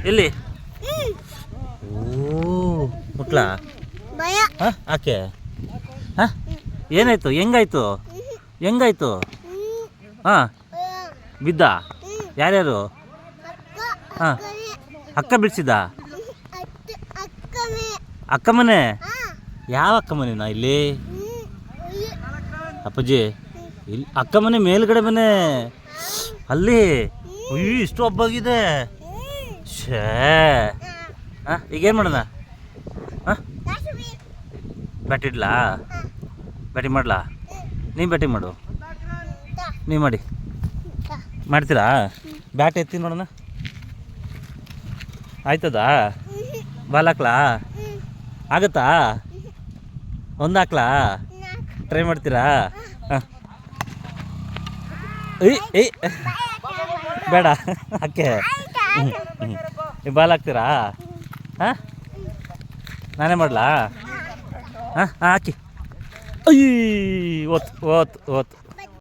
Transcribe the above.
ಎಲ್ಲಿ ಓ ಮುಟ್ಲಾ ಹಾಂ ಆಕೆ ಹಾಂ ಏನಾಯ್ತು ಹೆಂಗಾಯ್ತು ಹೆಂಗಾಯ್ತು ಹಾಂ ಬಿದ್ದ ಯಾರ್ಯಾರು ಹಾಂ ಅಕ್ಕ ಬಿಡಿಸಿದ ಅಕ್ಕ ಮನೆ ಯಾವ ಅಕ್ಕ ಮನೆನಾ ಇಲ್ಲಿ ಅಪ್ಪಾಜಿ ಇಲ್ಲಿ ಅಕ್ಕ ಮನೆ ಮೇಲ್ಗಡೆ ಮನೆ ಅಲ್ಲಿ ಅಯ್ಯೋ ಇಷ್ಟು ಹಬ್ಬಾಗಿದೆ ಶೇ ಹಾಂ ಈಗೇನು ಮಾಡೋಣ ಹಾಂ ಬ್ಯಾಟಿಡ್ಲಾ ಬ್ಯಾಟಿಂಗ್ ಮಾಡಲಾ ನೀನು ಬ್ಯಾಟಿಂಗ್ ಮಾಡು ನೀವು ಮಾಡಿ ಮಾಡ್ತೀರಾ ಬ್ಯಾಟ್ ಎತ್ತಿ ನೋಡೋಣ ಆಯ್ತದಾ ಬಾಲ್ ಹಾಕ್ಲಾ ಆಗತ್ತಾ ಒಂದು ಹಾಕ್ಲಾ ಟ್ರೈ ಮಾಡ್ತೀರಾ ಹಾಂ ಏಯ್ ಬೇಡ ಹಾಕೆ ನೀವು ಬಾಲ್ ಹಾಕ್ತೀರಾ ಹಾಂ ನಾನೇ ಮಾಡಲಾ ಹಾಂ ಹಾಕಿ ಅಯ್ಯ ಓತ್ ಓತ್ ಓತ್